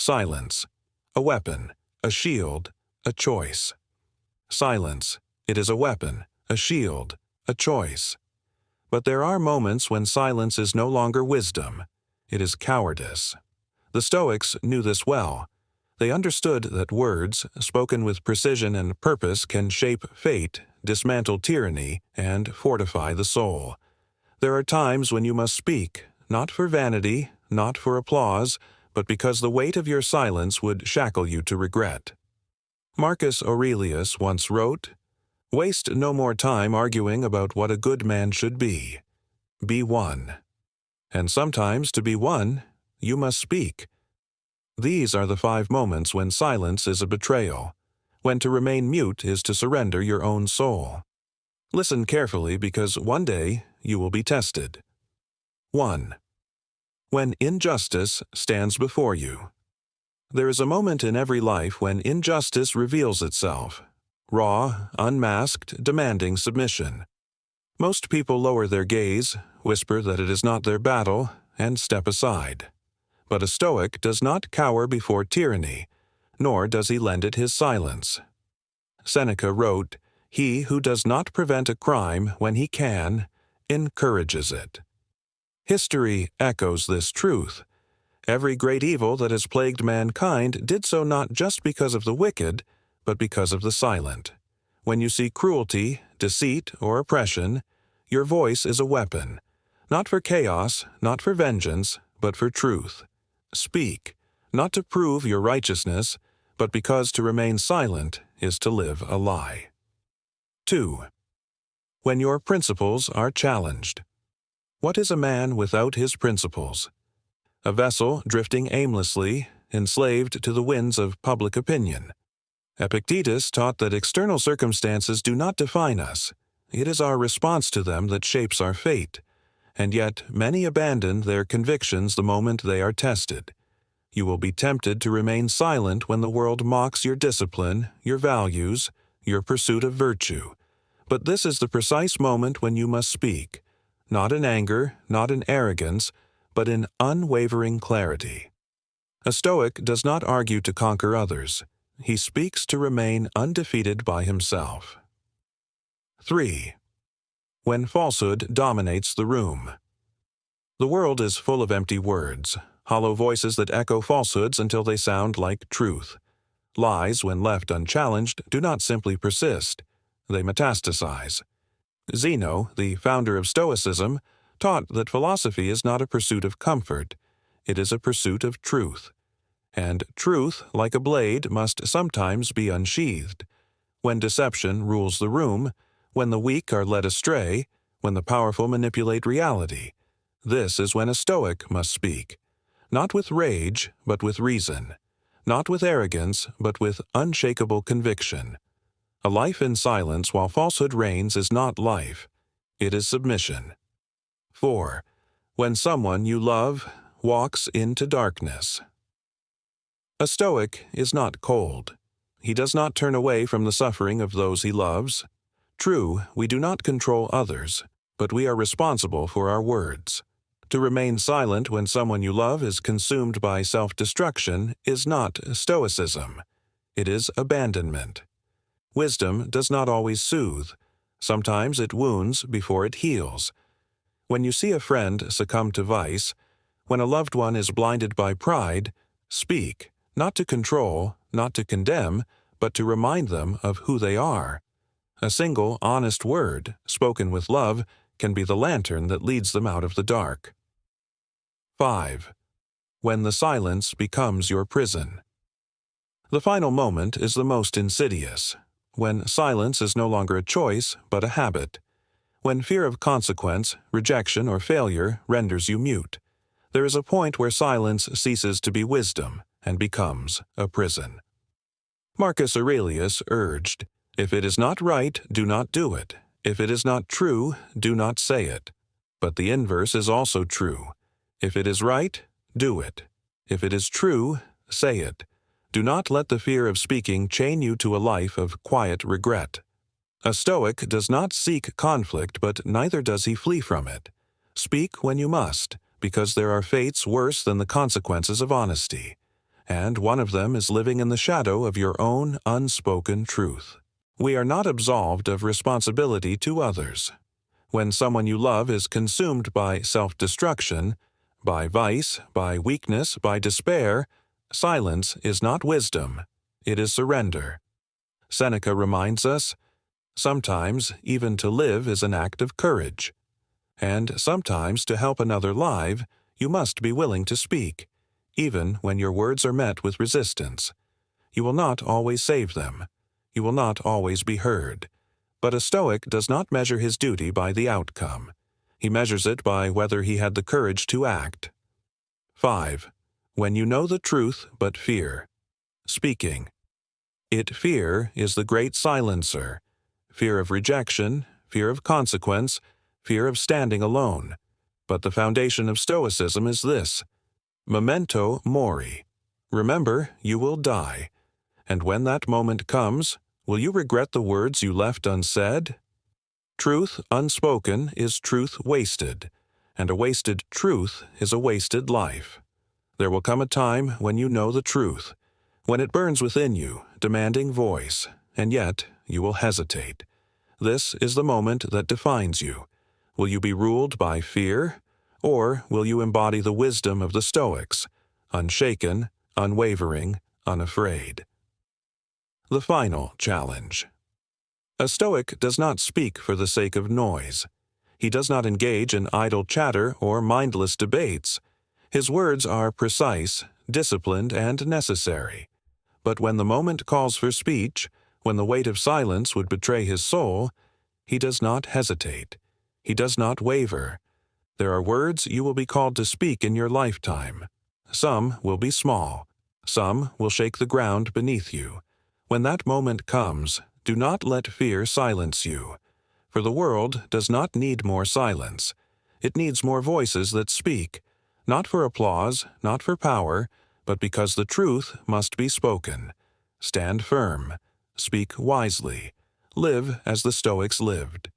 Silence. A weapon, a shield, a choice. Silence. It is a weapon, a shield, a choice. But there are moments when silence is no longer wisdom. It is cowardice. The Stoics knew this well. They understood that words, spoken with precision and purpose, can shape fate, dismantle tyranny, and fortify the soul. There are times when you must speak, not for vanity, not for applause, but because the weight of your silence would shackle you to regret. Marcus Aurelius once wrote, "Waste no more time arguing about what a good man should be. Be one. And sometimes to be one, you must speak." These are the 5 moments when silence is a betrayal, when to remain mute is to surrender your own soul. Listen carefully because one day you will be tested. 1. When injustice stands before you. There is a moment in every life when injustice reveals itself, raw, unmasked, demanding submission. Most people lower their gaze, whisper that it is not their battle, and step aside. But a Stoic does not cower before tyranny, nor does he lend it his silence. Seneca wrote, "He who does not prevent a crime when he can, encourages it." History echoes this truth. Every great evil that has plagued mankind did so not just because of the wicked, but because of the silent. When you see cruelty, deceit, or oppression, your voice is a weapon, not for chaos, not for vengeance, but for truth. Speak, not to prove your righteousness, but because to remain silent is to live a lie. 2. When your principles are challenged. What is a man without his principles? A vessel drifting aimlessly, enslaved to the winds of public opinion. Epictetus taught that external circumstances do not define us. It is our response to them that shapes our fate. And yet many abandon their convictions the moment they are tested. You will be tempted to remain silent when the world mocks your discipline, your values, your pursuit of virtue. But this is the precise moment when you must speak, not in anger, not in arrogance, but in unwavering clarity. A Stoic does not argue to conquer others. He speaks to remain undefeated by himself. 3. When falsehood dominates the room. The world is full of empty words, hollow voices that echo falsehoods until they sound like truth. Lies, when left unchallenged, do not simply persist. They metastasize. Zeno, the founder of Stoicism, taught that philosophy is not a pursuit of comfort. It is a pursuit of truth. And truth, like a blade, must sometimes be unsheathed. When deception rules the room, when the weak are led astray, when the powerful manipulate reality, this is when a Stoic must speak, not with rage, but with reason, not with arrogance, but with unshakable conviction. A life in silence while falsehood reigns is not life, it is submission. 4. When someone you love walks into darkness. A Stoic is not cold. He does not turn away from the suffering of those he loves. True, we do not control others, but we are responsible for our words. To remain silent when someone you love is consumed by self-destruction is not Stoicism. It is abandonment. Wisdom does not always soothe. Sometimes it wounds before it heals. When you see a friend succumb to vice, when a loved one is blinded by pride, speak, not to control, not to condemn, but to remind them of who they are. A single, honest word, spoken with love, can be the lantern that leads them out of the dark. 5. When the silence becomes your prison. The final moment is the most insidious, when silence is no longer a choice, but a habit. When fear of consequence, rejection, or failure renders you mute. There is a point where silence ceases to be wisdom and becomes a prison. Marcus Aurelius urged, "If it is not right, do not do it. If it is not true, do not say it." But the inverse is also true. If it is right, do it. If it is true, say it. Do not let the fear of speaking chain you to a life of quiet regret. A Stoic does not seek conflict, but neither does he flee from it. Speak when you must, because there are fates worse than the consequences of honesty. and one of them is living in the shadow of your own unspoken truth. We are not absolved of responsibility to others. When someone you love is consumed by self-destruction, by vice, by weakness, by despair, silence is not wisdom, it is surrender. Seneca reminds us, sometimes even to live is an act of courage. And sometimes to help another live, you must be willing to speak, even when your words are met with resistance. You will not always save them. You will not always be heard. But a Stoic does not measure his duty by the outcome. He measures it by whether he had the courage to act. 5. When you know the truth but fear. Speaking. Fear is the great silencer. Fear of rejection, fear of consequence, fear of standing alone. But the foundation of Stoicism is this: memento mori. Remember, you will die. And when that moment comes, will you regret the words you left unsaid? Truth unspoken is truth wasted, and a wasted truth is a wasted life. There will come a time when you know the truth, when it burns within you, demanding voice, and yet you will hesitate. This is the moment that defines you. Will you be ruled by fear, or will you embody the wisdom of the Stoics, unshaken, unwavering, unafraid? The final challenge. A Stoic does not speak for the sake of noise. He does not engage in idle chatter or mindless debates. His words are precise, disciplined, and necessary. But when the moment calls for speech, when the weight of silence would betray his soul, he does not hesitate. He does not waver. There are words you will be called to speak in your lifetime. Some will be small. Some will shake the ground beneath you. When that moment comes, do not let fear silence you. For the world does not need more silence. It needs more voices that speak, not for applause, not for power, but because the truth must be spoken. Stand firm. Speak wisely. Live as the Stoics lived.